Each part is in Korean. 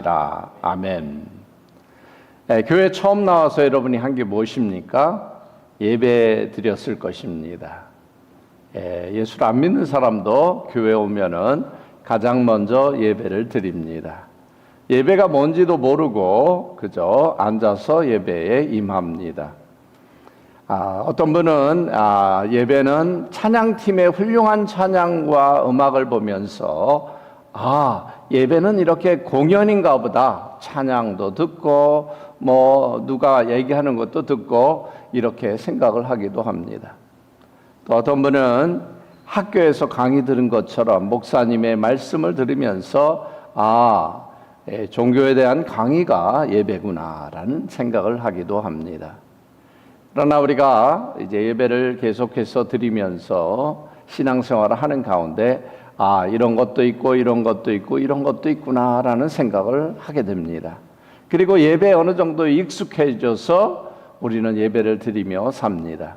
아멘. 교회 처음 나와서 여러분이 한 게 무엇입니까? 예배 드렸을 것입니다. 예수를 안 믿는 사람도 교회 오면은 가장 먼저 예배를 드립니다. 예배가 뭔지도 모르고 그저 앉아서 예배에 임합니다. 어떤 분은 예배는 찬양팀의 훌륭한 찬양과 음악을 보면서 예배는 이렇게 공연인가 보다. 찬양도 듣고 누가 얘기하는 것도 듣고 이렇게 생각을 하기도 합니다. 또 어떤 분은 학교에서 강의 들은 것처럼 목사님의 말씀을 들으면서 종교에 대한 강의가 예배구나라는 생각을 하기도 합니다. 그러나 우리가 이제 예배를 계속해서 드리면서 신앙생활을 하는 가운데 이런 것도 있고 이런 것도 있고 이런 것도 있구나라는 생각을 하게 됩니다. 그리고 예배에 어느 정도 익숙해져서 우리는 예배를 드리며 삽니다.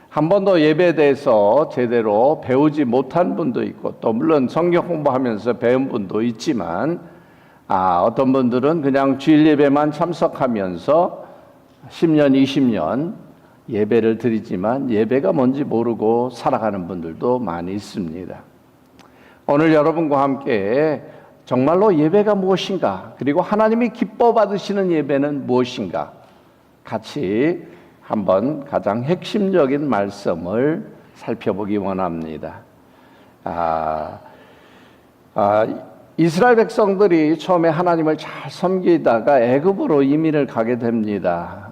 한 번도 예배에 대해서 제대로 배우지 못한 분도 있고 또 물론 성경 공부하면서 배운 분도 있지만 어떤 분들은 그냥 주일 예배만 참석하면서 10년, 20년 예배를 드리지만 예배가 뭔지 모르고 살아가는 분들도 많이 있습니다. 오늘 여러분과 함께 정말로 예배가 무엇인가, 그리고 하나님이 기뻐 받으시는 예배는 무엇인가 같이 한번 가장 핵심적인 말씀을 살펴보기 원합니다. 이스라엘 백성들이 처음에 하나님을 잘 섬기다가 애굽으로 이민을 가게 됩니다.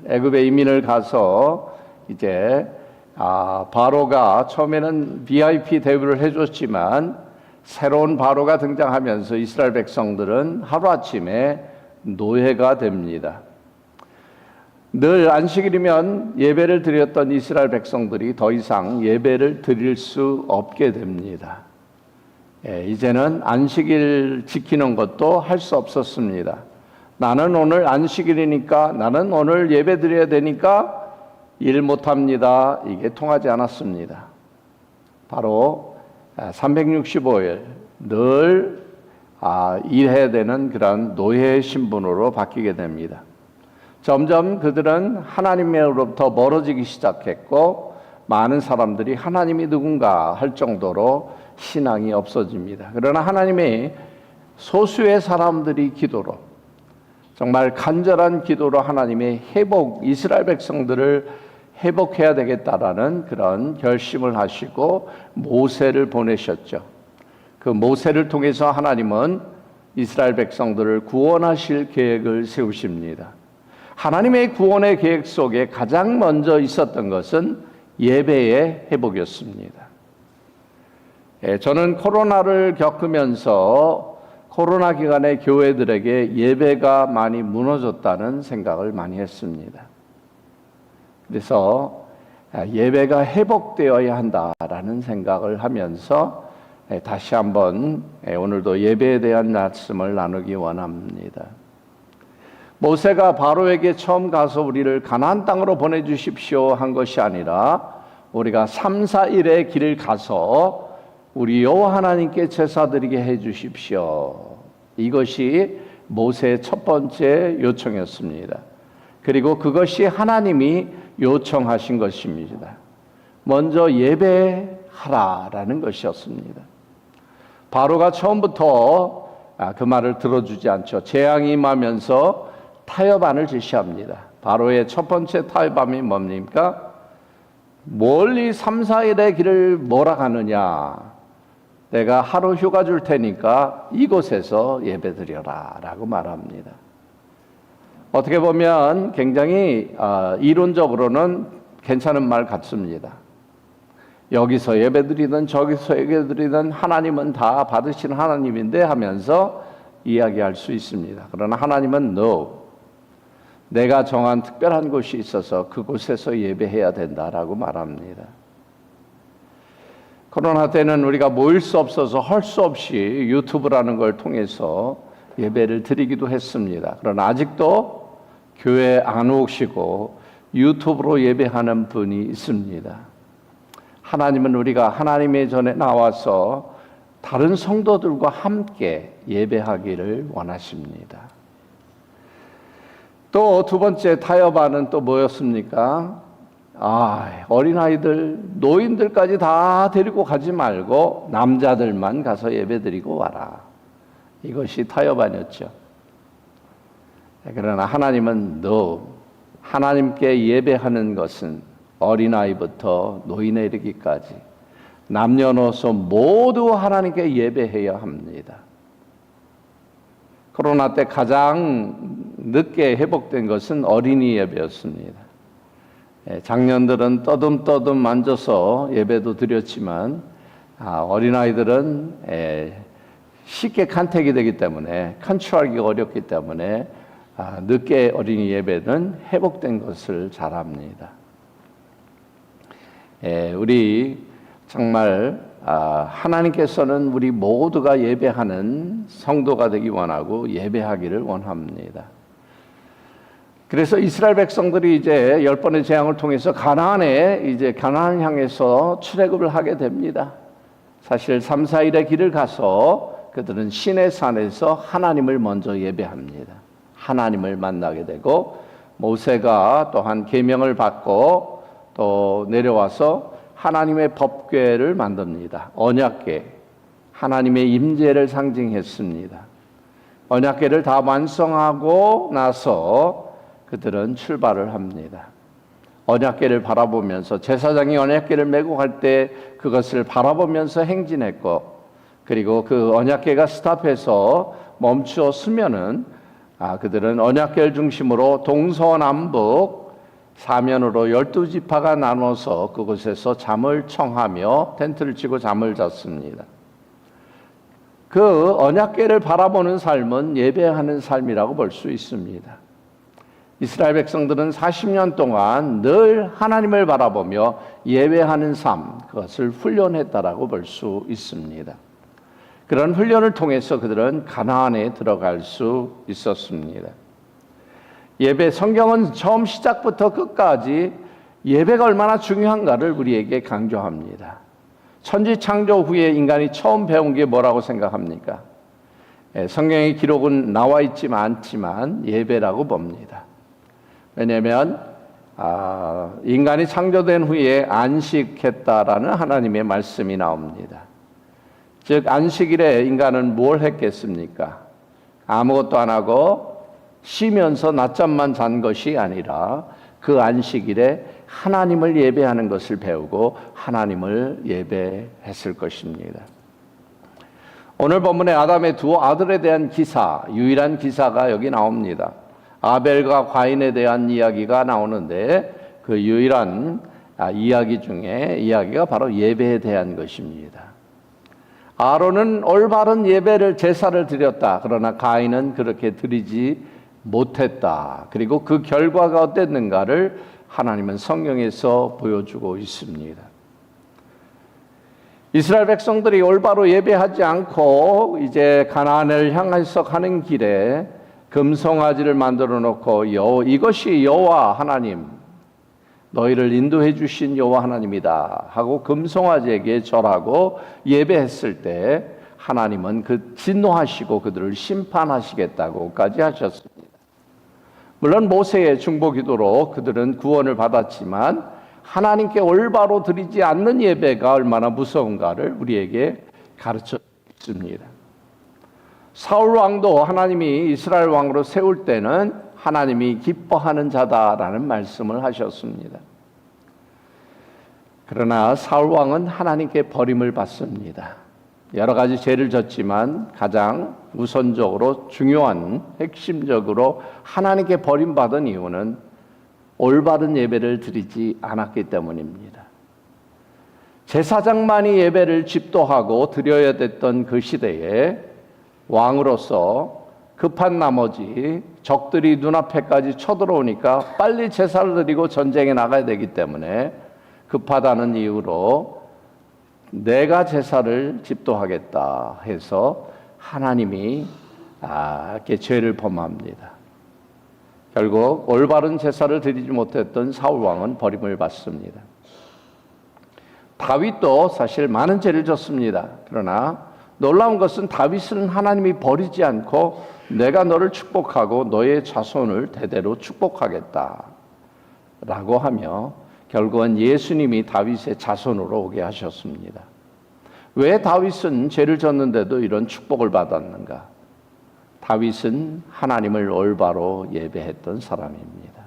애굽에 이민을 가서 이제 바로가 처음에는 VIP 대우를 해줬지만 새로운 바로가 등장하면서 이스라엘 백성들은 하루아침에 노예가 됩니다. 늘 안식일이면 예배를 드렸던 이스라엘 백성들이 더 이상 예배를 드릴 수 없게 됩니다. 이제는 안식일 지키는 것도 할 수 없었습니다. 나는 오늘 안식일이니까, 나는 오늘 예배 드려야 되니까 일 못합니다. 이게 통하지 않았습니다. 바로 365일 늘 일해야 되는 그런 노예 신분으로 바뀌게 됩니다. 점점 그들은 하나님으로부터 멀어지기 시작했고 많은 사람들이 하나님이 누군가 할 정도로 신앙이 없어집니다. 그러나 하나님이 소수의 사람들이 기도로, 정말 간절한 기도로 하나님의 이스라엘 백성들을 회복해야 되겠다라는 그런 결심을 하시고 모세를 보내셨죠. 그 모세를 통해서 하나님은 이스라엘 백성들을 구원하실 계획을 세우십니다. 하나님의 구원의 계획 속에 가장 먼저 있었던 것은 예배의 회복이었습니다. 저는 코로나를 겪으면서 코로나 기간에 교회들에게 예배가 많이 무너졌다는 생각을 많이 했습니다. 그래서 예배가 회복되어야 한다라는 생각을 하면서 다시 한번 오늘도 예배에 대한 말씀을 나누기 원합니다. 모세가 바로에게 처음 가서 우리를 가나안 땅으로 보내주십시오 한 것이 아니라 우리가 3, 4일의 길을 가서 우리 여호와 하나님께 제사 드리게 해주십시오. 이것이 모세의 첫 번째 요청이었습니다. 그리고 그것이 하나님이 요청하신 것입니다. 먼저 예배하라라는 것이었습니다. 바로가 처음부터 그 말을 들어주지 않죠. 재앙이 임하면서 타협안을 제시합니다. 바로의 첫 번째 타협안이 뭡니까? 멀리 3, 4일의 길을 몰아가느냐? 내가 하루 휴가 줄 테니까 이곳에서 예배드려라 라고 말합니다. 어떻게 보면 굉장히 이론적으로는 괜찮은 말 같습니다. 여기서 예배드리든 저기서 예배드리든 하나님은 다 받으시는 하나님인데 하면서 이야기할 수 있습니다. 그러나 하나님은 no. 내가 정한 특별한 곳이 있어서 그곳에서 예배해야 된다라고 말합니다. 코로나 때는 우리가 모일 수 없어서 할 수 없이 유튜브라는 걸 통해서 예배를 드리기도 했습니다. 그러나 아직도 교회 안 오시고 유튜브로 예배하는 분이 있습니다. 하나님은 우리가 하나님의 전에 나와서 다른 성도들과 함께 예배하기를 원하십니다. 또 두 번째 타협안은 또 뭐였습니까? 어린아이들, 노인들까지 다 데리고 가지 말고 남자들만 가서 예배드리고 와라. 이것이 타협안이었죠. 그러나 하나님은 하나님께 예배하는 것은 어린아이부터 노인에 이르기까지 남녀노소 모두 하나님께 예배해야 합니다. 코로나 때 가장 늦게 회복된 것은 어린이 예배였습니다. 작년들은 떠듬떠듬 만져서 예배도 드렸지만 어린아이들은 쉽게 간택이 되기 때문에 컨트롤하기가 어렵기 때문에 늦게 어린이 예배는 회복된 것을 잘 압니다. 우리 정말 하나님께서는 우리 모두가 예배하는 성도가 되기 원하고 예배하기를 원합니다. 그래서 이스라엘 백성들이 이제 10번의 재앙을 통해서 가나안을 향해서 출애굽을 하게 됩니다. 사실 3, 4일의 길을 가서 그들은 시내 산에서 하나님을 먼저 예배합니다. 하나님을 만나게 되고 모세가 또한 계명을 받고 또 내려와서 하나님의 법궤를 만듭니다. 언약궤, 하나님의 임재를 상징했습니다. 언약궤를 다 완성하고 나서 그들은 출발을 합니다. 언약궤를 바라보면서 제사장이 언약궤를 메고 갈 때 그것을 바라보면서 행진했고, 그리고 그 언약궤가 스탑해서 멈추어 서면은 그들은 언약궤를 중심으로 동서남북 사면으로 12지파가 나눠서 그곳에서 잠을 청하며 텐트를 치고 잠을 잤습니다. 그 언약궤를 바라보는 삶은 예배하는 삶이라고 볼 수 있습니다. 이스라엘 백성들은 40년 동안 늘 하나님을 바라보며 예배하는 삶, 그것을 훈련했다라고 볼 수 있습니다. 그런 훈련을 통해서 그들은 가나안에 들어갈 수 있었습니다. 성경은 처음 시작부터 끝까지 예배가 얼마나 중요한가를 우리에게 강조합니다. 천지 창조 후에 인간이 처음 배운 게 뭐라고 생각합니까? 성경의 기록은 나와 않지만 예배라고 봅니다. 왜냐하면 인간이 창조된 후에 안식했다라는 하나님의 말씀이 나옵니다. 즉 안식일에 인간은 뭘 했겠습니까? 아무것도 안 하고 쉬면서 낮잠만 잔 것이 아니라 그 안식일에 하나님을 예배하는 것을 배우고 하나님을 예배했을 것입니다. 오늘 본문에 아담의 두 아들에 대한 기사, 유일한 기사가 여기 나옵니다. 아벨과 가인에 대한 이야기가 나오는데 그 유일한 이야기 중에 이야기가 바로 예배에 대한 것입니다. 아론은 올바른 제사를 드렸다. 그러나 가인은 그렇게 드리지 못했다. 그리고 그 결과가 어땠는가를 하나님은 성경에서 보여주고 있습니다. 이스라엘 백성들이 올바로 예배하지 않고 이제 가나안을 향해서 가는 길에 금송아지를 만들어 놓고 이것이 여호와 하나님, 너희를 인도해 주신 여호와 하나님이다 하고 금송아지에게 절하고 예배했을 때 하나님은 진노하시고 그들을 심판하시겠다고까지 하셨습니다. 물론 모세의 중보기도로 그들은 구원을 받았지만 하나님께 올바로 드리지 않는 예배가 얼마나 무서운가를 우리에게 가르쳐 줍니다. 사울 왕도 하나님이 이스라엘 왕으로 세울 때는 하나님이 기뻐하는 자다라는 말씀을 하셨습니다. 그러나 사울 왕은 하나님께 버림을 받습니다. 여러 가지 죄를 졌지만 가장 우선적으로 중요한 핵심적으로 하나님께 버림받은 이유는 올바른 예배를 드리지 않았기 때문입니다. 제사장만이 예배를 집도하고 드려야 됐던 그 시대에 왕으로서 급한 나머지 적들이 눈앞에까지 쳐들어오니까 빨리 제사를 드리고 전쟁에 나가야 되기 때문에 급하다는 이유로 내가 제사를 집도하겠다 해서 하나님이 이렇게 죄를 범합니다. 결국 올바른 제사를 드리지 못했던 사울 왕은 버림을 받습니다. 다윗도 사실 많은 죄를 졌습니다. 그러나 놀라운 것은 다윗은 하나님이 버리지 않고 내가 너를 축복하고 너의 자손을 대대로 축복하겠다 라고 하며 결국은 예수님이 다윗의 자손으로 오게 하셨습니다. 왜 다윗은 죄를 졌는데도 이런 축복을 받았는가? 다윗은 하나님을 올바로 예배했던 사람입니다.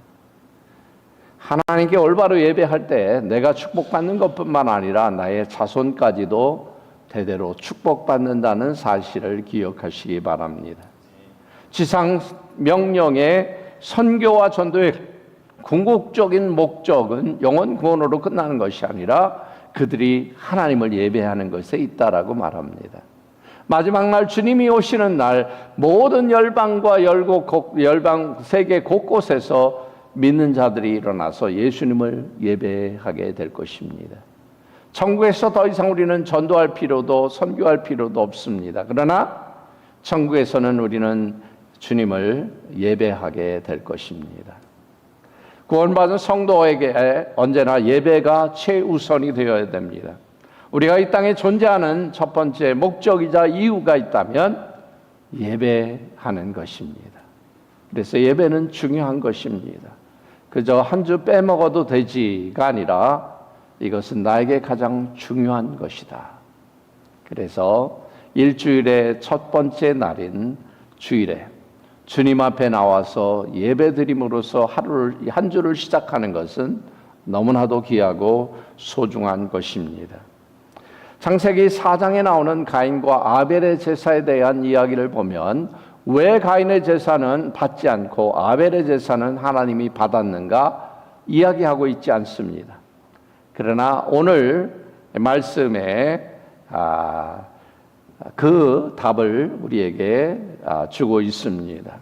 하나님께 올바로 예배할 때 내가 축복받는 것뿐만 아니라 나의 자손까지도 대대로 축복받는다는 사실을 기억하시기 바랍니다. 지상 명령의 선교와 전도의 궁극적인 목적은 영혼 구원으로 끝나는 것이 아니라 그들이 하나님을 예배하는 것에 있다라고 말합니다. 마지막 날 주님이 오시는 날 모든 열방과 열방 세계 곳곳에서 믿는 자들이 일어나서 예수님을 예배하게 될 것입니다. 천국에서 더 이상 우리는 전도할 필요도 선교할 필요도 없습니다. 그러나 천국에서는 우리는 주님을 예배하게 될 것입니다. 구원받은 성도에게 언제나 예배가 최우선이 되어야 됩니다. 우리가 이 땅에 존재하는 첫 번째 목적이자 이유가 있다면 예배하는 것입니다. 그래서 예배는 중요한 것입니다. 그저 한 주 빼먹어도 되지가 아니라 이것은 나에게 가장 중요한 것이다. 그래서 일주일의 첫 번째 날인 주일에 주님 앞에 나와서 예배드림으로써 한 주를 시작하는 것은 너무나도 귀하고 소중한 것입니다. 창세기 4장에 나오는 가인과 아벨의 제사에 대한 이야기를 보면 왜 가인의 제사는 받지 않고 아벨의 제사는 하나님이 받았는가 이야기하고 있지 않습니다. 그러나 오늘 말씀에 그 답을 우리에게 주고 있습니다.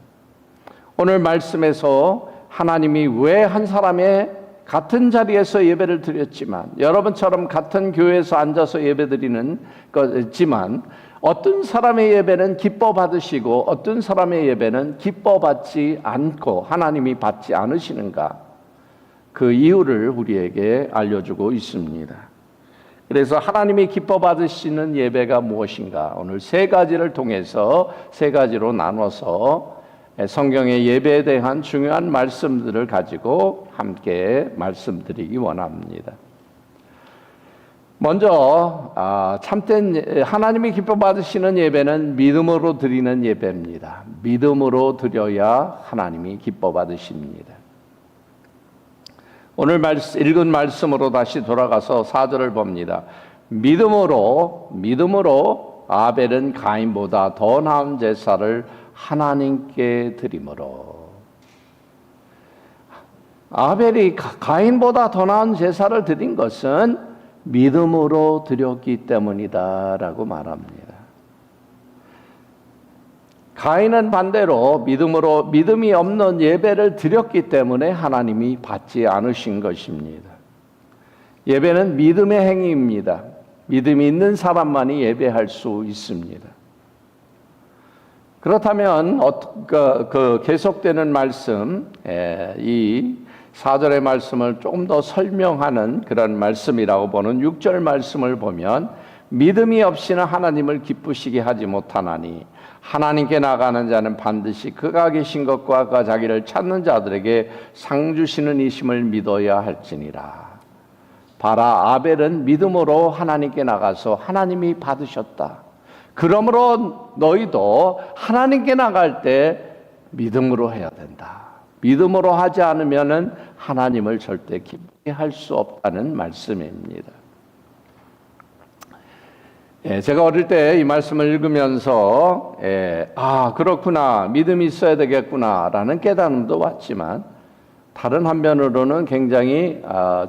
오늘 말씀에서 하나님이 왜 한 사람의 같은 자리에서 예배를 드렸지만 여러분처럼 같은 교회에서 앉아서 예배드리는 거지만 어떤 사람의 예배는 기뻐 받으시고 어떤 사람의 예배는 기뻐 받지 않고 하나님이 받지 않으시는가? 그 이유를 우리에게 알려주고 있습니다. 그래서 하나님이 기뻐 받으시는 예배가 무엇인가? 오늘 세 가지를 통해서 세 가지로 나눠서 성경의 예배에 대한 중요한 말씀들을 가지고 함께 말씀드리기 원합니다. 먼저 참된 하나님이 기뻐 받으시는 예배는 믿음으로 드리는 예배입니다. 믿음으로 드려야 하나님이 기뻐 받으십니다. 오늘 읽은 말씀으로 다시 돌아가서 4절을 봅니다. 믿음으로 아벨은 가인보다 더 나은 제사를 하나님께 드림으로. 아벨이 가인보다 더 나은 제사를 드린 것은 믿음으로 드렸기 때문이다라고 말합니다. 가인은 반대로 믿음이 없는 예배를 드렸기 때문에 하나님이 받지 않으신 것입니다. 예배는 믿음의 행위입니다. 믿음이 있는 사람만이 예배할 수 있습니다. 그렇다면 그 계속되는 말씀, 이 4절의 말씀을 조금 더 설명하는 그런 말씀이라고 보는 6절 말씀을 보면 믿음이 없이는 하나님을 기쁘시게 하지 못하나니 하나님께 나가는 자는 반드시 그가 계신 것과 그가 자기를 찾는 자들에게 상 주시는 이심을 믿어야 할지니라. 봐라, 아벨은 믿음으로 하나님께 나가서 하나님이 받으셨다. 그러므로 너희도 하나님께 나갈 때 믿음으로 해야 된다. 믿음으로 하지 않으면은 하나님을 절대 기쁘게 할 수 없다는 말씀입니다. 제가 어릴 때 이 말씀을 읽으면서 그렇구나, 믿음이 있어야 되겠구나라는 깨달음도 왔지만 다른 한편으로는 굉장히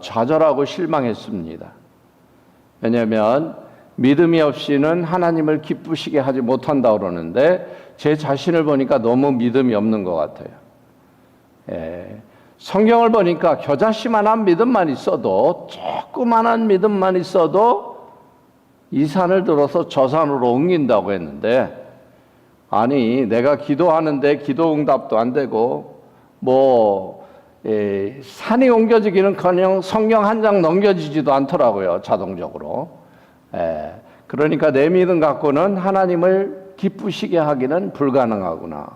좌절하고 실망했습니다. 왜냐하면 믿음이 없이는 하나님을 기쁘시게 하지 못한다 그러는데 제 자신을 보니까 너무 믿음이 없는 것 같아요. 성경을 보니까 겨자씨만한 믿음만 있어도, 조그만한 믿음만 있어도 이 산을 들어서 저 산으로 옮긴다고 했는데, 아니 내가 기도하는데 기도 응답도 안 되고 산이 옮겨지기는커녕 성경 한 장 넘겨지지도 않더라고요, 자동적으로. 그러니까 내 믿음 갖고는 하나님을 기쁘시게 하기는 불가능하구나.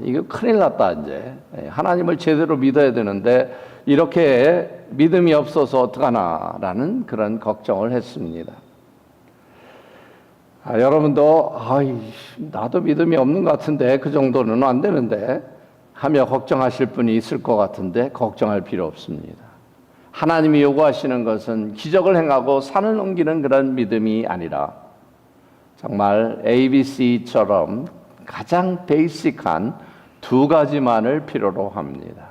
이거 큰일 났다, 이제. 하나님을 제대로 믿어야 되는데, 이렇게 믿음이 없어서 어떡하나라는 그런 걱정을 했습니다. 여러분도, 나도 믿음이 없는 것 같은데, 그 정도는 안 되는데, 하며 걱정하실 분이 있을 것 같은데, 걱정할 필요 없습니다. 하나님이 요구하시는 것은 기적을 행하고 산을 넘기는 그런 믿음이 아니라, 정말 ABC처럼 가장 베이직한 두 가지만을 필요로 합니다.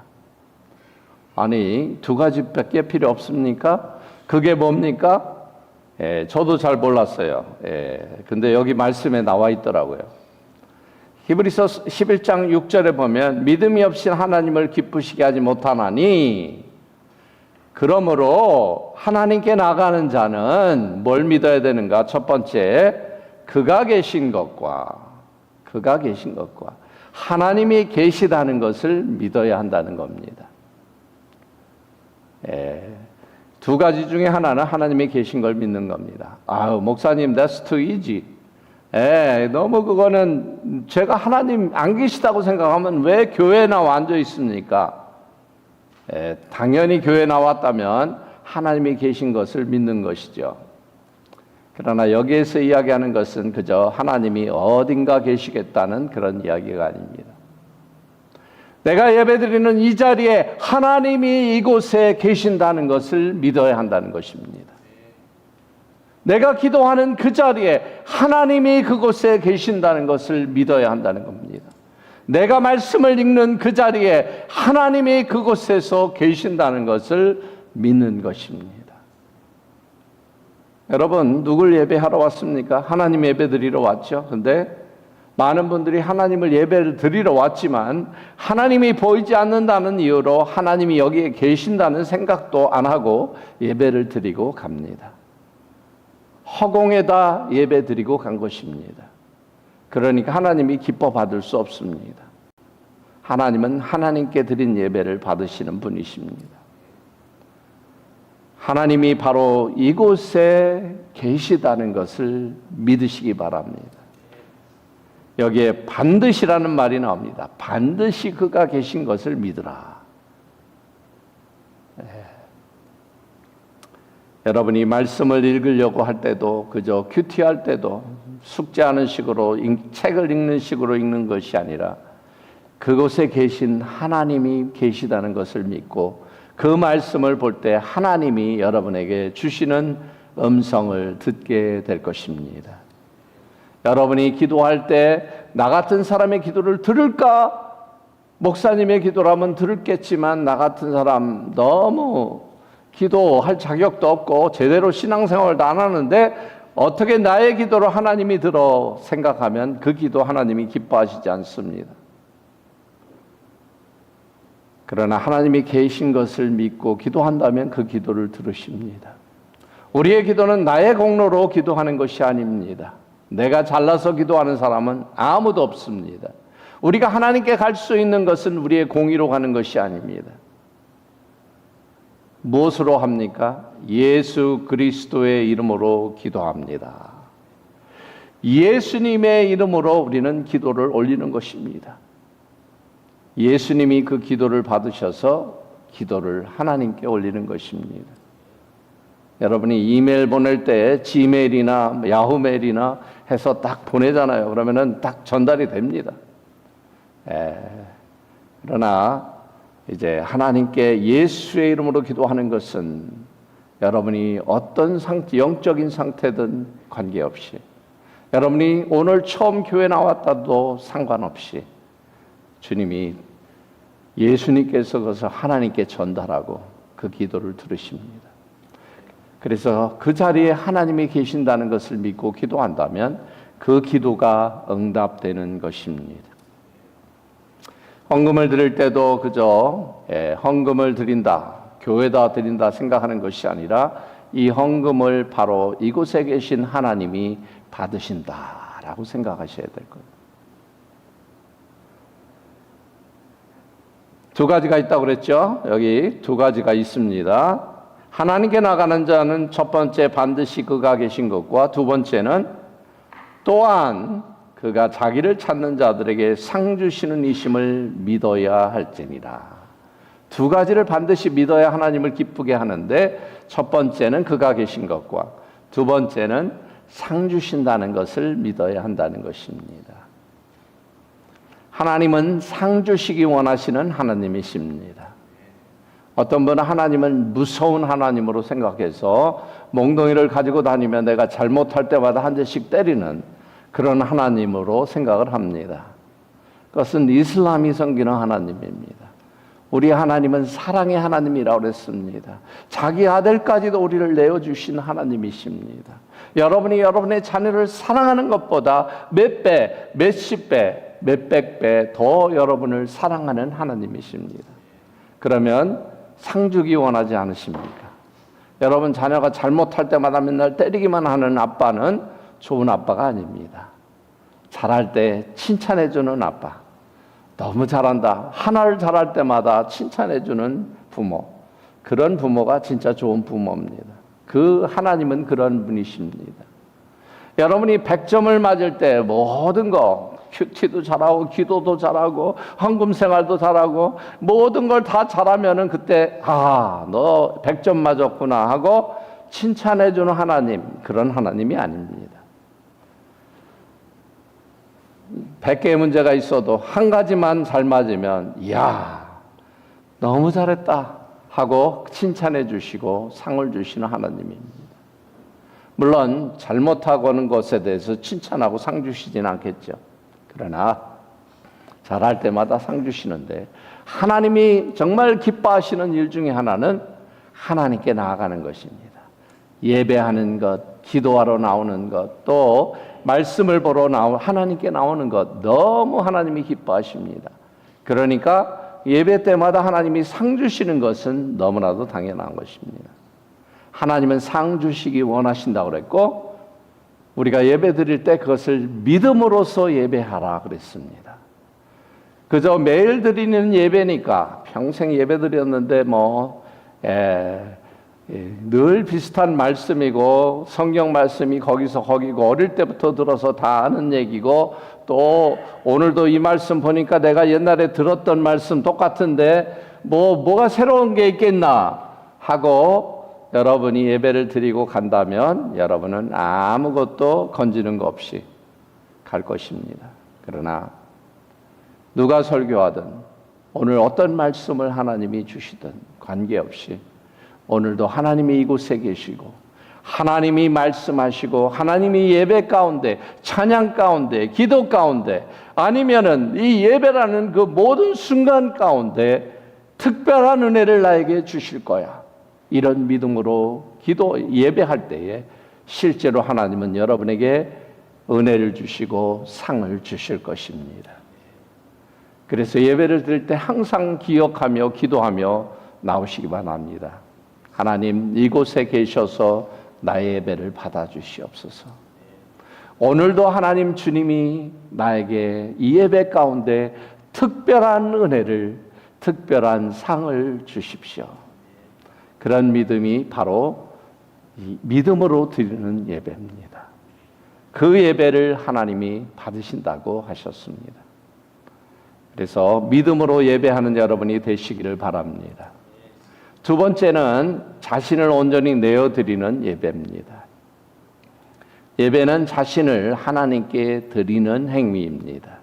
아니, 두 가지밖에 필요 없습니까? 그게 뭡니까? 저도 잘 몰랐어요. 근데 여기 말씀에 나와 있더라고요. 히브리서 11장 6절에 보면 믿음이 없이 하나님을 기쁘시게 하지 못하나니, 그러므로 하나님께 나가는 자는 뭘 믿어야 되는가? 첫 번째, 그가 계신 것과 하나님이 계시다는 것을 믿어야 한다는 겁니다. 두 가지 중에 하나는 하나님이 계신 걸 믿는 겁니다. 목사님, that's too easy. 너무 그거는, 제가 하나님 안 계시다고 생각하면 왜 교회에 나와 앉아 있습니까? 당연히 교회에 나왔다면 하나님이 계신 것을 믿는 것이죠. 그러나 여기에서 이야기하는 것은 그저 하나님이 어딘가 계시겠다는 그런 이야기가 아닙니다. 내가 예배드리는 이 자리에 하나님이 이곳에 계신다는 것을 믿어야 한다는 것입니다. 내가 기도하는 그 자리에 하나님이 그곳에 계신다는 것을 믿어야 한다는 겁니다. 내가 말씀을 읽는 그 자리에 하나님이 그곳에서 계신다는 것을 믿는 것입니다. 여러분, 누굴 예배하러 왔습니까? 하나님 예배 드리러 왔죠. 근데 많은 분들이 하나님을 예배를 드리러 왔지만 하나님이 보이지 않는다는 이유로 하나님이 여기에 계신다는 생각도 안 하고 예배를 드리고 갑니다. 허공에다 예배 드리고 간 것입니다. 그러니까 하나님이 기뻐 받을 수 없습니다. 하나님은 하나님께 드린 예배를 받으시는 분이십니다. 하나님이 바로 이곳에 계시다는 것을 믿으시기 바랍니다. 여기에 반드시라는 말이 나옵니다. 반드시 그가 계신 것을 믿으라. 여러분이 말씀을 읽으려고 할 때도, 그저 큐티할 때도 숙제하는 식으로, 책을 읽는 식으로 읽는 것이 아니라 그곳에 계신 하나님이 계시다는 것을 믿고 그 말씀을 볼 때 하나님이 여러분에게 주시는 음성을 듣게 될 것입니다. 여러분이 기도할 때 나 같은 사람의 기도를 들을까? 목사님의 기도라면 들었겠지만 나 같은 사람 너무 기도할 자격도 없고 제대로 신앙생활도 안 하는데 어떻게 나의 기도를 하나님이 들어 생각하면 그 기도 하나님이 기뻐하시지 않습니다. 그러나 하나님이 계신 것을 믿고 기도한다면 그 기도를 들으십니다. 우리의 기도는 나의 공로로 기도하는 것이 아닙니다. 내가 잘나서 기도하는 사람은 아무도 없습니다. 우리가 하나님께 갈 수 있는 것은 우리의 공의로 가는 것이 아닙니다. 무엇으로 합니까? 예수 그리스도의 이름으로 기도합니다. 예수님의 이름으로 우리는 기도를 올리는 것입니다. 예수님이 그 기도를 받으셔서 기도를 하나님께 올리는 것입니다. 여러분이 이메일 보낼 때 지메일이나 야후메일이나 해서 딱 보내잖아요. 그러면은 딱 전달이 됩니다. 그러나 이제 하나님께 예수의 이름으로 기도하는 것은 여러분이 어떤 상태, 영적인 상태든 관계없이, 여러분이 오늘 처음 교회 나왔다도 상관없이 주님이, 예수님께서 그것을 하나님께 전달하고 그 기도를 들으십니다. 그래서 그 자리에 하나님이 계신다는 것을 믿고 기도한다면 그 기도가 응답되는 것입니다. 헌금을 드릴 때도 그저 헌금을 드린다, 교회다 드린다 생각하는 것이 아니라 이 헌금을 바로 이곳에 계신 하나님이 받으신다라고 생각하셔야 될 거예요. 두 가지가 있다고 그랬죠? 여기 두 가지가 있습니다. 하나님께 나가는 자는 첫 번째 반드시 그가 계신 것과 두 번째는 또한 그가 자기를 찾는 자들에게 상 주시는 이심을 믿어야 할지니라. 두 가지를 반드시 믿어야 하나님을 기쁘게 하는데 첫 번째는 그가 계신 것과 두 번째는 상 주신다는 것을 믿어야 한다는 것입니다. 하나님은 상 주시기 원하시는 하나님이십니다. 어떤 분은 하나님을 무서운 하나님으로 생각해서 몽둥이를 가지고 다니면 내가 잘못할 때마다 한 대씩 때리는 그런 하나님으로 생각을 합니다. 그것은 이슬람이 섬기는 하나님입니다. 우리 하나님은 사랑의 하나님이라고 그랬습니다. 자기 아들까지도 우리를 내어주신 하나님이십니다. 여러분이 여러분의 자녀를 사랑하는 것보다 몇 배, 몇십 배, 몇백 배 더 여러분을 사랑하는 하나님이십니다. 그러면 상 주기 원하지 않으십니까? 여러분 자녀가 잘못할 때마다 맨날 때리기만 하는 아빠는 좋은 아빠가 아닙니다. 잘할 때 칭찬해주는 아빠, 너무 잘한다, 하나를 잘할 때마다 칭찬해주는 부모, 그런 부모가 진짜 좋은 부모입니다. 그 하나님은 그런 분이십니다. 여러분이 100점을 맞을 때 모든 거 큐티도 잘하고 기도도 잘하고 헌금 생활도 잘하고 모든 걸 다 잘하면은 그때 너 100점 맞았구나 하고 칭찬해주는 하나님, 그런 하나님이 아닙니다. 100개의 문제가 있어도 한 가지만 잘 맞으면 이야 너무 잘했다 하고 칭찬해 주시고 상을 주시는 하나님입니다. 물론 잘못하고 하는 것에 대해서 칭찬하고 상 주시진 않겠죠. 그러나 잘할 때마다 상 주시는데 하나님이 정말 기뻐하시는 일 중에 하나는 하나님께 나아가는 것입니다. 예배하는 것, 기도하러 나오는 것, 또 말씀을 보러 하나님께 나오는 것 너무 하나님이 기뻐하십니다. 그러니까 예배 때마다 하나님이 상 주시는 것은 너무나도 당연한 것입니다. 하나님은 상 주시기 원하신다고 그랬고 우리가 예배 드릴 때 그것을 믿음으로써 예배하라 그랬습니다. 그저 매일 드리는 예배니까 평생 예배 드렸는데 늘 비슷한 말씀이고 성경 말씀이 거기서 거기고 어릴 때부터 들어서 다 아는 얘기고 또 오늘도 이 말씀 보니까 내가 옛날에 들었던 말씀 똑같은데 뭐가 새로운 게 있겠나 하고 여러분이 예배를 드리고 간다면 여러분은 아무것도 건지는 거 없이 갈 것입니다. 그러나 누가 설교하든 오늘 어떤 말씀을 하나님이 주시든 관계없이 오늘도 하나님이 이곳에 계시고 하나님이 말씀하시고 하나님이 예배 가운데 찬양 가운데 기도 가운데 아니면은 이 예배라는 그 모든 순간 가운데 특별한 은혜를 나에게 주실 거야. 이런 믿음으로 예배할 때에 실제로 하나님은 여러분에게 은혜를 주시고 상을 주실 것입니다. 그래서 예배를 드릴 때 항상 기억하며 기도하며 나오시기 바랍니다. 하나님 이곳에 계셔서 나의 예배를 받아주시옵소서. 오늘도 하나님 주님이 나에게 이 예배 가운데 특별한 은혜를 특별한 상을 주십시오. 그런 믿음이 바로 믿음으로 드리는 예배입니다. 그 예배를 하나님이 받으신다고 하셨습니다. 그래서 믿음으로 예배하는 여러분이 되시기를 바랍니다. 두 번째는 자신을 온전히 내어드리는 예배입니다. 예배는 자신을 하나님께 드리는 행위입니다.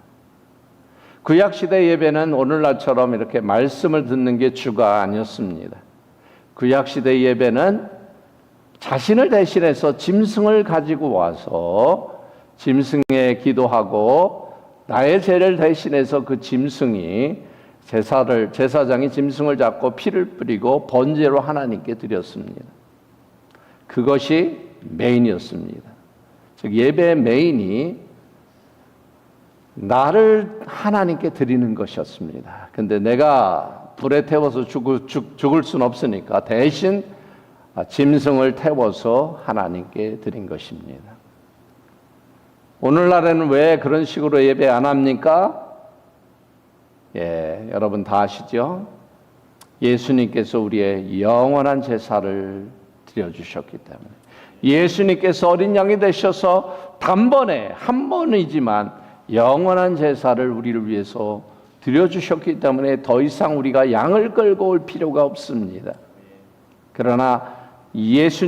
구약시대 예배는 오늘날처럼 이렇게 말씀을 듣는 게 주가 아니었습니다. 구약시대 예배는 자신을 대신해서 짐승을 가지고 와서 짐승에 기도하고 나의 죄를 대신해서 그 짐승이 제사장이 짐승을 잡고 피를 뿌리고 번제로 하나님께 드렸습니다. 그것이 메인이었습니다. 즉 예배의 메인이 나를 하나님께 드리는 것이었습니다. 근데 내가 불에 태워서 죽을 수는 없으니까 대신 짐승을 태워서 하나님께 드린 것입니다. 오늘날에는 왜 그런 식으로 예배 안 합니까? 여러분 다 아시죠? 예수님께서 우리의 영원한 제사를 드려주셨기 때문에, 예수님께서 어린 양이 되셔서 단번에 한 번이지만 영원한 제사를 우리를 위해서 드려주셨기 때문에 더 이상 우리가 양을 끌고 올 필요가 없습니다. 그러나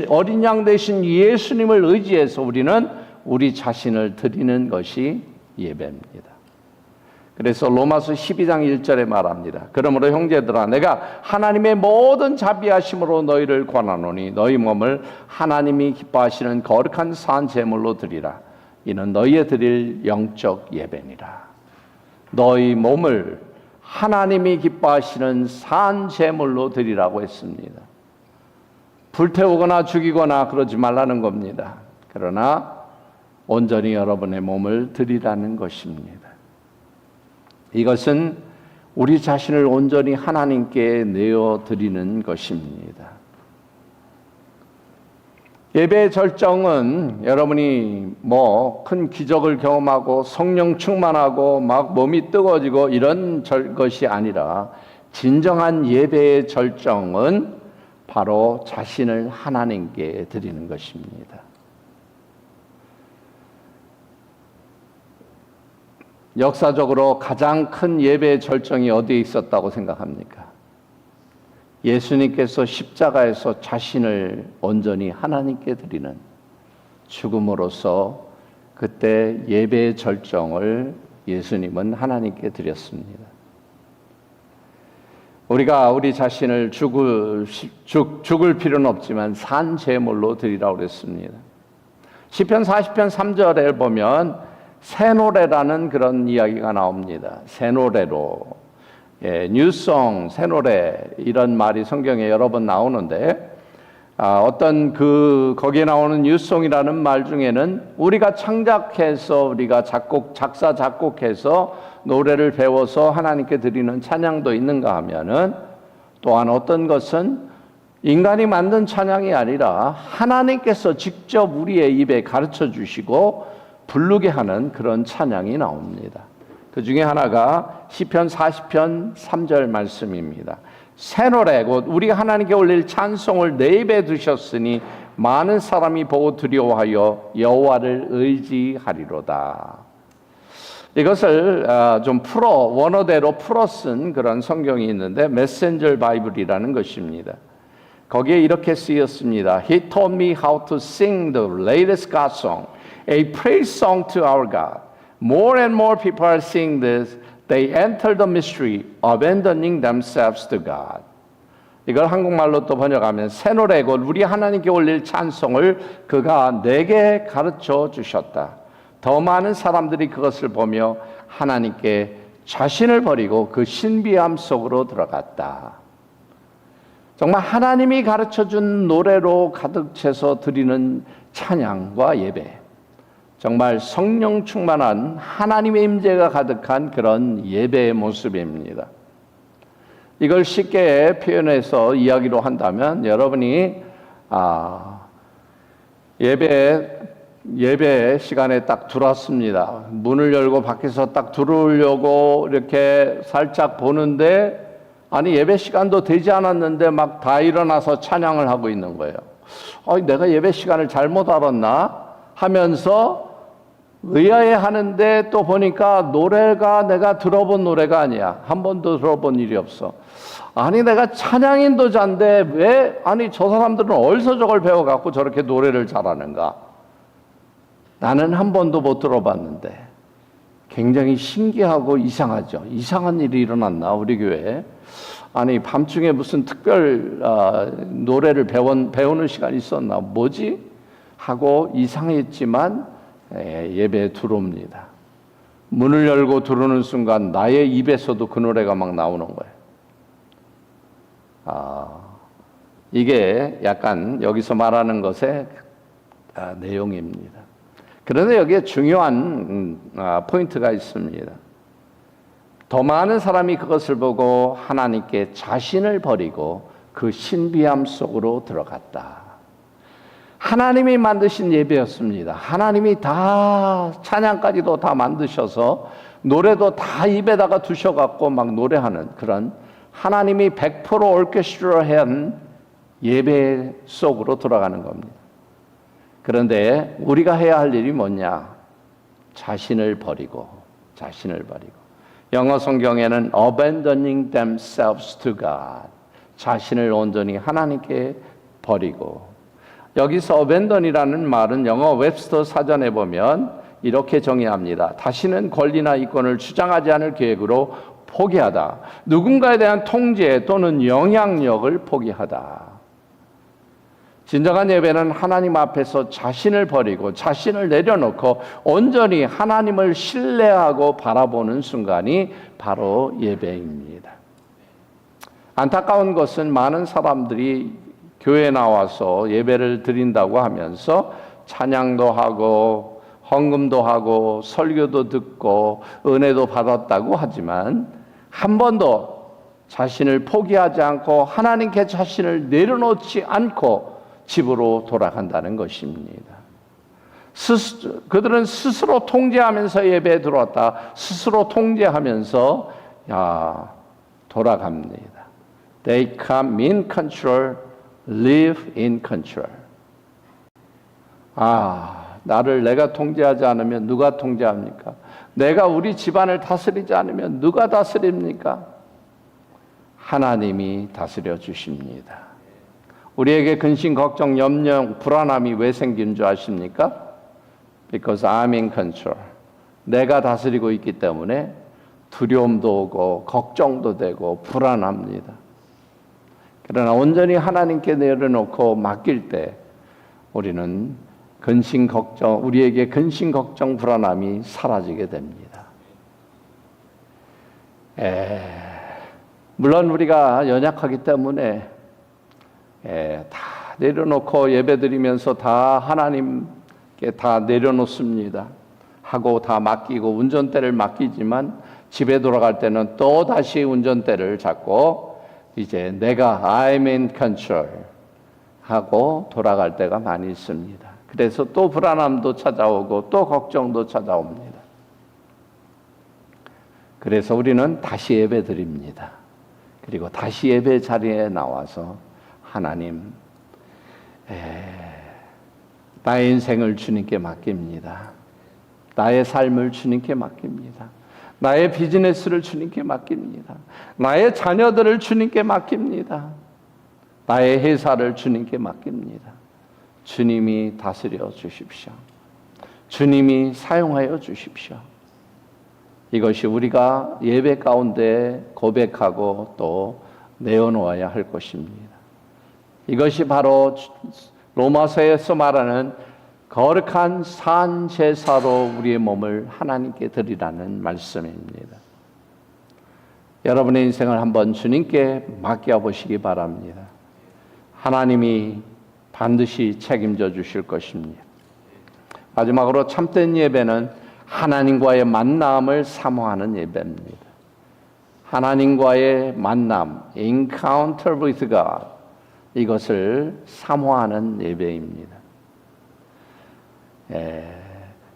어린 양 되신 예수님을 의지해서 우리는 우리 자신을 드리는 것이 예배입니다. 그래서 로마서 12장 1절에 말합니다. 그러므로 형제들아, 내가 하나님의 모든 자비하심으로 너희를 권하노니 너희 몸을 하나님이 기뻐하시는 거룩한 산 제물로 드리라. 이는 너희의 드릴 영적 예배니라. 너희 몸을 하나님이 기뻐하시는 산 제물로 드리라고 했습니다. 불태우거나 죽이거나 그러지 말라는 겁니다. 그러나 온전히 여러분의 몸을 드리라는 것입니다. 이것은 우리 자신을 온전히 하나님께 내어드리는 것입니다. 예배의 절정은 여러분이 큰 기적을 경험하고 성령 충만하고 막 몸이 뜨거워지고 이런 것이 아니라, 진정한 예배의 절정은 바로 자신을 하나님께 드리는 것입니다. 역사적으로 가장 큰 예배의 절정이 어디에 있었다고 생각합니까? 예수님께서 십자가에서 자신을 온전히 하나님께 드리는 죽음으로써 그때 예배의 절정을 예수님은 하나님께 드렸습니다. 우리가 우리 자신을 죽을 필요는 없지만 산 제물로 드리라고 그랬습니다. 시편 40편 3절에 보면 새 노래라는 그런 이야기가 나옵니다. 새 노래로, 뉴송, 새 노래, 이런 말이 성경에 여러 번 나오는데, 거기에 나오는 뉴송이라는 말 중에는 우리가 창작해서, 우리가 작사, 작곡해서 노래를 배워서 하나님께 드리는 찬양도 있는가 하면은, 또한 어떤 것은 인간이 만든 찬양이 아니라 하나님께서 직접 우리의 입에 가르쳐 주시고 부르게 하는 그런 찬양이 나옵니다. 그 중에 하나가 시편 40편 3절 말씀입니다. 새 노래 곧 우리가 하나님께 올릴 찬송을 내 입에 두셨으니 많은 사람이 보고 두려워하여 여호와를 의지하리로다. 이것을 좀 원어대로 풀어 쓴 그런 성경이 있는데 메신저 바이블이라는 것입니다. 거기에 이렇게 쓰였습니다. He taught me how to sing the latest God song, a praise song to our God. More and more people are singing this. They enter the mystery, abandoning themselves to God. 이걸 한국말로 또 번역하면 새 노래 곧 우리 하나님께 올릴 찬송을 그가 내게 가르쳐 주셨다. 더 많은 사람들이 그것을 보며 하나님께 자신을 버리고 그 신비함 속으로 들어갔다. 정말 하나님이 가르쳐준 노래로 가득 채서 드리는 찬양과 예배, 정말 성령 충만한 하나님의 임재가 가득한 그런 예배의 모습입니다. 이걸 쉽게 표현해서 이야기로 한다면, 여러분이 예배 시간에 딱 들어왔습니다. 문을 열고 밖에서 딱 들어오려고 이렇게 살짝 보는데, 아니 예배 시간도 되지 않았는데 막 다 일어나서 찬양을 하고 있는 거예요. 내가 예배 시간을 잘못 알았나 하면서 의아해하는데, 또 보니까 노래가 내가 들어본 노래가 아니야. 한 번도 들어본 일이 없어. 아니 내가 찬양인도자인데 왜 저 사람들은 어디서 저걸 배워갖고 저렇게 노래를 잘하는가? 나는 한 번도 못 들어봤는데. 굉장히 신기하고 이상하죠. 이상한 일이 일어났나 우리 교회에? 아니 밤중에 무슨 특별 노래를 배우는 시간이 있었나? 뭐지? 하고 이상했지만 예배에 들어옵니다. 문을 열고 들어오는 순간 나의 입에서도 그 노래가 막 나오는 거예요. 이게 약간 여기서 말하는 것의 내용입니다. 그런데 여기에 중요한 포인트가 있습니다. 더 많은 사람이 그것을 보고 하나님께 자신을 버리고 그 신비함 속으로 들어갔다. 하나님이 만드신 예배였습니다. 하나님이 다 찬양까지도 다 만드셔서 노래도 다 입에다가 두셔갖고 막 노래하는 그런 하나님이 100% 오케스트라한 예배 속으로 돌아가는 겁니다. 그런데 우리가 해야 할 일이 뭐냐? 자신을 버리고. 영어 성경에는 abandoning themselves to God. 자신을 온전히 하나님께 버리고. 여기서 abandon이라는 말은 영어 웹스터 사전에 보면 이렇게 정의합니다. 다시는 권리나 이권을 주장하지 않을 계획으로 포기하다. 누군가에 대한 통제 또는 영향력을 포기하다. 진정한 예배는 하나님 앞에서 자신을 버리고 자신을 내려놓고 온전히 하나님을 신뢰하고 바라보는 순간이 바로 예배입니다. 안타까운 것은 많은 사람들이 교회에 나와서 예배를 드린다고 하면서 찬양도 하고 헌금도 하고 설교도 듣고 은혜도 받았다고 하지만 한 번도 자신을 포기하지 않고 하나님께 자신을 내려놓지 않고 집으로 돌아간다는 것입니다. 그들은 스스로 통제하면서 예배에 들어왔다. 스스로 통제하면서 돌아갑니다. They come in control, live in control. 나를 내가 통제하지 않으면 누가 통제합니까? 내가 우리 집안을 다스리지 않으면 누가 다스립니까? 하나님이 다스려 주십니다. 우리에게 근심, 걱정, 염려, 불안함이 왜 생긴 줄 아십니까? Because I'm in control. 내가 다스리고 있기 때문에 두려움도 오고 걱정도 되고 불안합니다. 그러나 온전히 하나님께 내려놓고 맡길 때 우리는 근심, 걱정, 우리에게 근심, 걱정, 불안함이 사라지게 됩니다. 물론 우리가 연약하기 때문에 다 내려놓고 예배드리면서 다 하나님께 다 내려놓습니다. 하고 다 맡기고 운전대를 맡기지만 집에 돌아갈 때는 또 다시 운전대를 잡고 이제 내가 I'm in control 하고 돌아갈 때가 많이 있습니다. 그래서 또 불안함도 찾아오고 또 걱정도 찾아옵니다. 그래서 우리는 다시 예배드립니다. 그리고 다시 예배 자리에 나와서 하나님, 나의 인생을 주님께 맡깁니다. 나의 삶을 주님께 맡깁니다. 나의 비즈니스를 주님께 맡깁니다. 나의 자녀들을 주님께 맡깁니다. 나의 회사를 주님께 맡깁니다. 주님이 다스려 주십시오. 주님이 사용하여 주십시오. 이것이 우리가 예배 가운데 고백하고 또 내어놓아야 할 것입니다. 이것이 바로 로마서에서 말하는 거룩한 산 제사로 우리의 몸을 하나님께 드리라는 말씀입니다. 여러분의 인생을 한번 주님께 맡겨보시기 바랍니다. 하나님이 반드시 책임져 주실 것입니다. 마지막으로 참된 예배는 하나님과의 만남을 사모하는 예배입니다. 하나님과의 만남, encounter with God, 이것을 사모하는 예배입니다.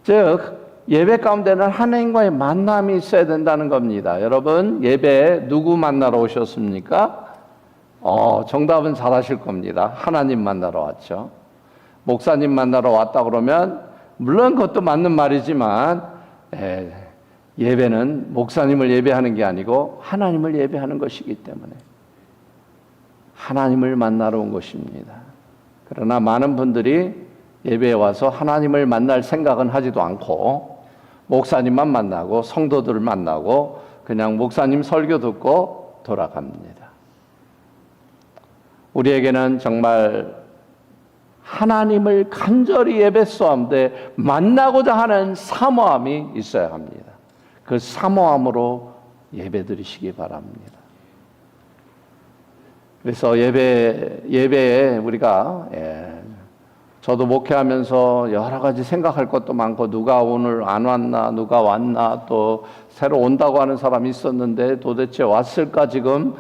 즉 예배 가운데는 하나님과의 만남이 있어야 된다는 겁니다. 여러분 예배에 누구 만나러 오셨습니까? 정답은 잘 아실 겁니다. 하나님 만나러 왔죠. 목사님 만나러 왔다 그러면 물론 그것도 맞는 말이지만 예배는 목사님을 예배하는 게 아니고 하나님을 예배하는 것이기 때문에 하나님을 만나러 온 것입니다. 그러나 많은 분들이 예배에 와서 하나님을 만날 생각은 하지도 않고 목사님만 만나고 성도들을 만나고 그냥 목사님 설교 듣고 돌아갑니다. 우리에게는 정말 하나님을 간절히 예배소함되 만나고자 하는 사모함이 있어야 합니다. 그 사모함으로 예배드리시기 바랍니다. 그래서 예배에 우리가 저도 목회하면서 여러 가지 생각할 것도 많고 누가 오늘 안 왔나 누가 왔나 또 새로 온다고 하는 사람이 있었는데 도대체 왔을까 지금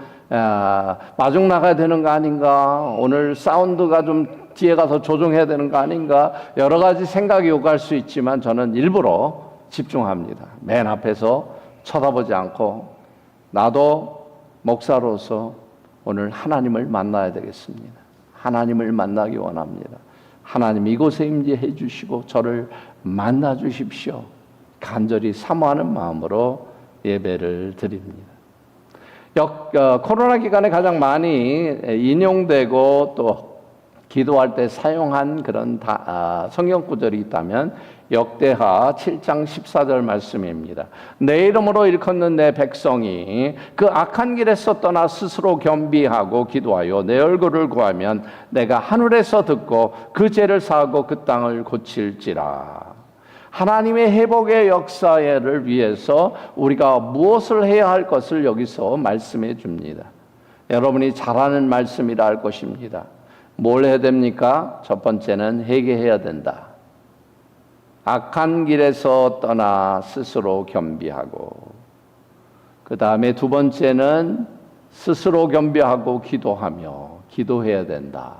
마중 나가야 되는 거 아닌가 오늘 사운드가 좀 뒤에 가서 조정해야 되는 거 아닌가 여러 가지 생각이 오갈 수 있지만 저는 일부러 집중합니다. 맨 앞에서 쳐다보지 않고 나도 목사로서 오늘 하나님을 만나야 되겠습니다. 하나님을 만나기 원합니다. 하나님 이곳에 임재해 주시고 저를 만나 주십시오. 간절히 사모하는 마음으로 예배를 드립니다. 코로나 기간에 가장 많이 인용되고 또 기도할 때 사용한 그런 성경 구절이 있다면 역대하 7장 14절 말씀입니다. 내 이름으로 일컫는 내 백성이 그 악한 길에서 떠나 스스로 겸비하고 기도하여 내 얼굴을 구하면 내가 하늘에서 듣고 그 죄를 사하고 그 땅을 고칠지라. 하나님의 회복의 역사를 위해서 우리가 무엇을 해야 할 것을 여기서 말씀해 줍니다. 여러분이 잘 아는 말씀이라 할 것입니다. 뭘 해야 됩니까? 첫 번째는 회개해야 된다. 악한 길에서 떠나 스스로 겸비하고, 그 다음에 두 번째는 스스로 겸비하고 기도하며 기도해야 된다.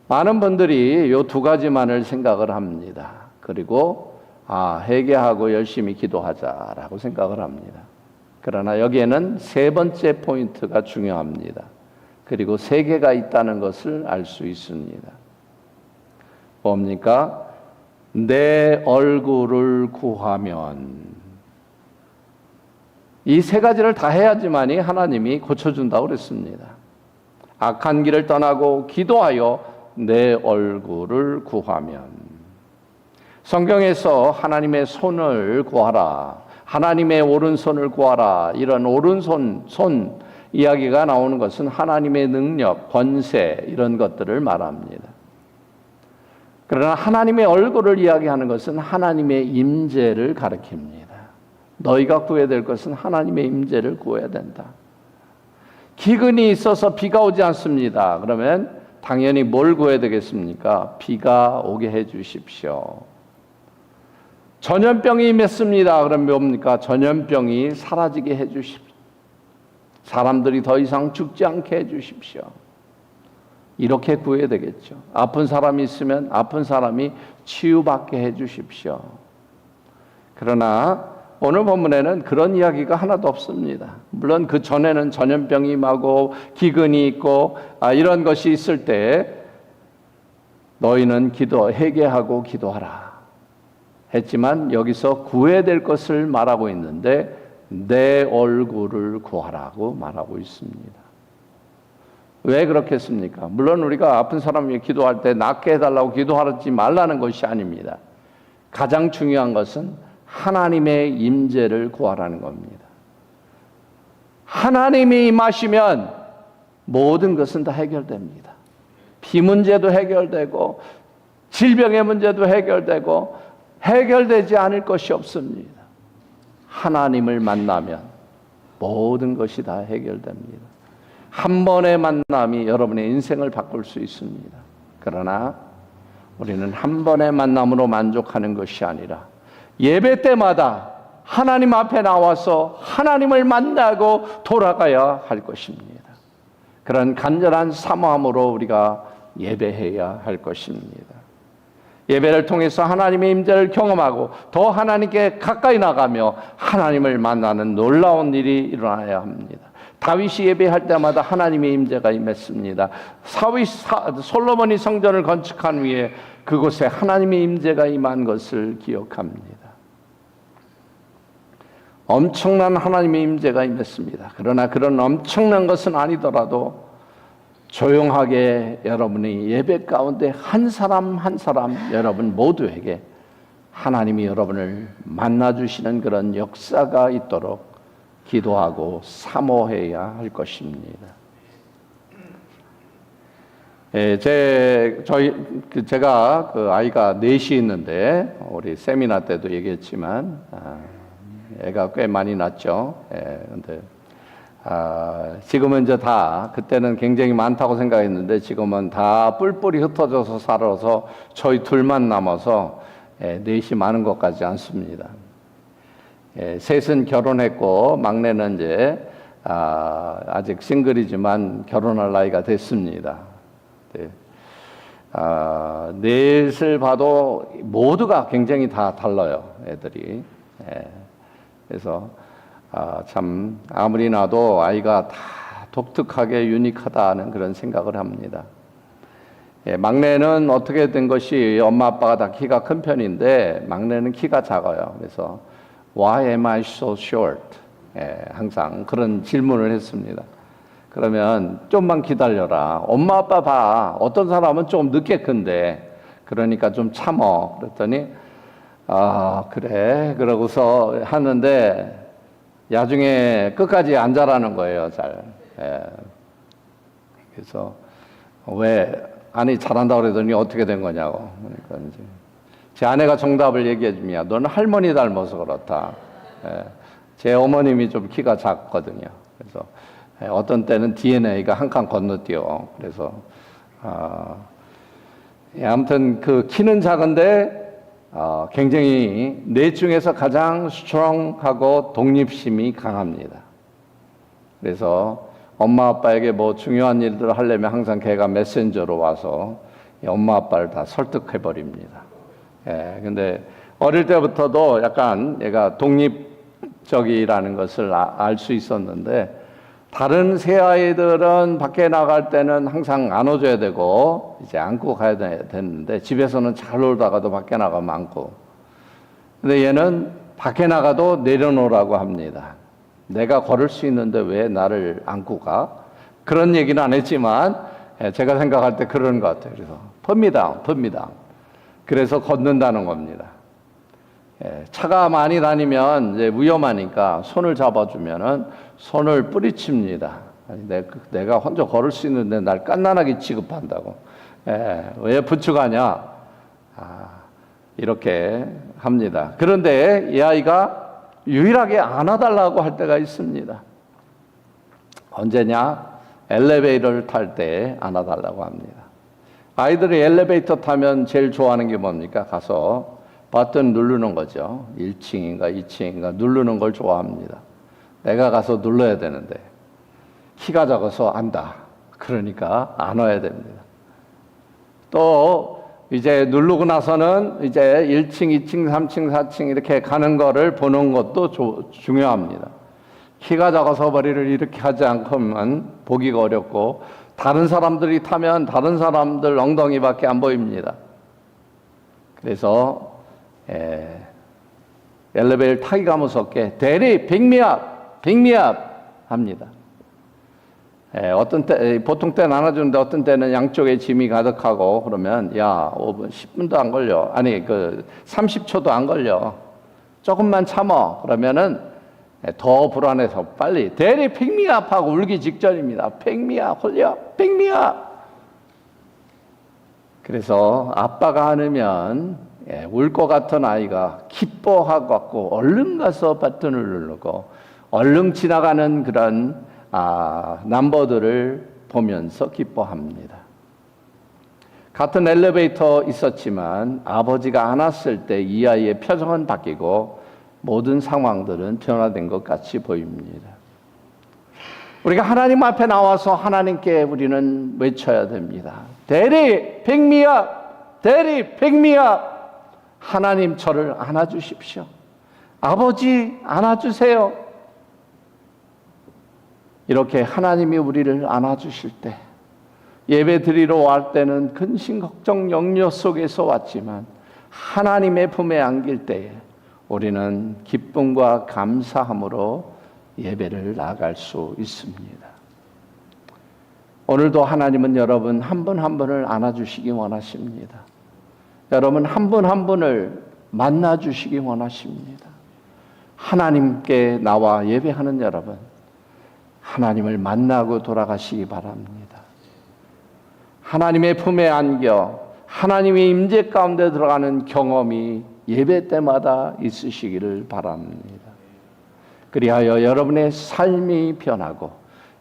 많은 분들이 이 두 가지만을 생각을 합니다. 그리고 회개하고 열심히 기도하자라고 생각을 합니다. 그러나 여기에는 세 번째 포인트가 중요합니다. 그리고 세 개가 있다는 것을 알 수 있습니다. 뭡니까? 내 얼굴을 구하면, 이 세 가지를 다 해야지만이 하나님이 고쳐준다고 그랬습니다. 악한 길을 떠나고 기도하여 내 얼굴을 구하면, 성경에서 하나님의 손을 구하라, 하나님의 오른손을 구하라, 이런 오른손, 손 이야기가 나오는 것은 하나님의 능력, 권세 이런 것들을 말합니다. 그러나 하나님의 얼굴을 이야기하는 것은 하나님의 임재를 가리킵니다. 너희가 구해야 될 것은 하나님의 임재를 구해야 된다. 기근이 있어서 비가 오지 않습니다. 그러면 당연히 뭘 구해야 되겠습니까? 비가 오게 해 주십시오. 전염병이 임했습니다. 그럼 뭡니까? 전염병이 사라지게 해 주십시오. 사람들이 더 이상 죽지 않게 해 주십시오. 이렇게 구해야 되겠죠. 아픈 사람이 있으면 아픈 사람이 치유받게 해 주십시오. 그러나 오늘 본문에는 그런 이야기가 하나도 없습니다. 물론 그 전에는 전염병이 임하고 기근이 있고 이런 것이 있을 때 너희는 회개하고 기도하라 했지만 여기서 구해야 될 것을 말하고 있는데 내 얼굴을 구하라고 말하고 있습니다. 왜 그렇겠습니까? 물론 우리가 아픈 사람 위해 기도할 때 낫게 해달라고 기도하지 말라는 것이 아닙니다. 가장 중요한 것은 하나님의 임재를 구하라는 겁니다. 하나님이 임하시면 모든 것은 다 해결됩니다. 비 문제도 해결되고 질병의 문제도 해결되고 해결되지 않을 것이 없습니다. 하나님을 만나면 모든 것이 다 해결됩니다. 한 번의 만남이 여러분의 인생을 바꿀 수 있습니다. 그러나 우리는 한 번의 만남으로 만족하는 것이 아니라 예배 때마다 하나님 앞에 나와서 하나님을 만나고 돌아가야 할 것입니다. 그런 간절한 사모함으로 우리가 예배해야 할 것입니다. 예배를 통해서 하나님의 임재를 경험하고 더 하나님께 가까이 나가며 하나님을 만나는 놀라운 일이 일어나야 합니다. 다윗이 예배할 때마다 하나님의 임재가 임했습니다. 솔로몬이 성전을 건축한 후에 그곳에 하나님의 임재가 임한 것을 기억합니다. 엄청난 하나님의 임재가 임했습니다. 그러나 그런 엄청난 것은 아니더라도 조용하게 여러분이 예배 가운데 한 사람 한 사람 여러분 모두에게 하나님이 여러분을 만나주시는 그런 역사가 있도록 기도하고 사모해야 할 것입니다. 제가 그 아이가 넷이 있는데 우리 세미나 때도 얘기했지만 애가 꽤 많이 낳죠. 근데 지금은 이제 다 그때는 굉장히 많다고 생각했는데 지금은 다 뿔뿔이 흩어져서 살아서 저희 둘만 남아서 넷이 많은 것 같지 않습니다. 셋은 결혼했고 막내는 이제 아직 싱글이지만 결혼할 나이가 됐습니다. 넷을 봐도 모두가 굉장히 다 달라요, 애들이. 그래서 참 아무리 나도 아이가 다 독특하게 유니크하다는 그런 생각을 합니다. 막내는 어떻게 된 것이 엄마 아빠가 다 키가 큰 편인데 막내는 키가 작아요. 그래서 Why am I so short? 항상 그런 질문을 했습니다. 그러면 좀만 기다려라. 엄마 아빠 봐. 어떤 사람은 좀 늦게 큰데 그러니까 좀 참어. 그랬더니 그래. 그러고서 하는데 나중에 끝까지 안 자라는 거예요. 잘. 그래서 아니 잘한다고 그러더니 어떻게 된 거냐고. 그러니까 이제 제 아내가 정답을 얘기해 줍니다. 너는 할머니 닮아서 그렇다. 제 어머님이 좀 키가 작거든요. 그래서 어떤 때는 DNA가 한 칸 건너뛰어. 그래서 아무튼 그 키는 작은데 굉장히 넷 중에서 가장 스트롱하고 독립심이 강합니다. 그래서 엄마 아빠에게 뭐 중요한 일들을 하려면 항상 걔가 메신저로 와서 엄마 아빠를 다 설득해 버립니다. 근데 어릴 때부터도 약간 얘가 독립적이라는 것을 알 수 있었는데 다른 새 아이들은 밖에 나갈 때는 항상 안아줘야 되고 이제 안고 가야 되는데 집에서는 잘 놀다가도 밖에 나가면 안고. 근데 얘는 밖에 나가도 내려놓으라고 합니다. 내가 걸을 수 있는데 왜 나를 안고 가? 그런 얘기는 안 했지만 제가 생각할 때 그런 것 같아요. 그래서 풉니다. 그래서 걷는다는 겁니다. 차가 많이 다니면 이제 위험하니까 손을 잡아주면은 손을 뿌리칩니다. 내가 혼자 걸을 수 있는데 날 갓난아기 취급한다고. 왜 부축하냐? 이렇게 합니다. 그런데 이 아이가 유일하게 안아달라고 할 때가 있습니다. 언제냐? 엘리베이터를 탈 때 안아달라고 합니다. 아이들이 엘리베이터 타면 제일 좋아하는 게 뭡니까? 가서 버튼 누르는 거죠. 1층인가 2층인가 누르는 걸 좋아합니다. 내가 가서 눌러야 되는데 키가 작아서 안다. 그러니까 안아야 됩니다. 또 이제 누르고 나서는 이제 1층, 2층, 3층, 4층 이렇게 가는 거를 보는 것도 중요합니다. 키가 작아서 머리를 이렇게 하지 않고는 보기가 어렵고 다른 사람들이 타면 다른 사람들 엉덩이밖에 안 보입니다. 그래서 엘리베이터 타기가 무섭게 대리 빅미업 합니다. 어떤 때 보통 때는 안아주는데 어떤 때는 양쪽에 짐이 가득하고 그러면 야 5분 10분도 안 걸려. 아니 30초도 안 걸려. 조금만 참어. 그러면은 더 불안해서 빨리 대리 픽미업 하고 울기 직전입니다. 픽미업 홀려 픽미업. 그래서 아빠가 안으면 울 것 같은 아이가 기뻐하고 얼른 가서 버튼을 누르고 얼른 지나가는 그런 남버들을 보면서 기뻐합니다. 같은 엘리베이터 있었지만 아버지가 안았을 때 이 아이의 표정은 바뀌고 모든 상황들은 변화된 것 같이 보입니다. 우리가 하나님 앞에 나와서 하나님께 우리는 외쳐야 됩니다. 대리 픽미업, 대리 픽미업. 하나님 저를 안아주십시오. 아버지 안아주세요. 이렇게 하나님이 우리를 안아주실 때 예배 드리러 올 때는 근심 걱정 염려 속에서 왔지만 하나님의 품에 안길 때에 우리는 기쁨과 감사함으로 예배를 나갈 수 있습니다. 오늘도 하나님은 여러분 한 분 한 분을 안아주시기 원하십니다. 여러분 한 분 한 분을 만나주시기 원하십니다. 하나님께 나와 예배하는 여러분, 하나님을 만나고 돌아가시기 바랍니다. 하나님의 품에 안겨 하나님의 임재 가운데 들어가는 경험이 예배 때마다 있으시기를 바랍니다. 그리하여 여러분의 삶이 변하고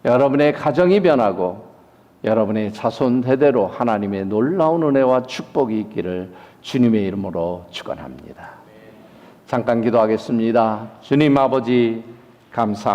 여러분의 가정이 변하고 여러분의 자손 대대로 하나님의 놀라운 은혜와 축복이 있기를 주님의 이름으로 축원합니다. 잠깐 기도하겠습니다. 주님 아버지 감사합니다.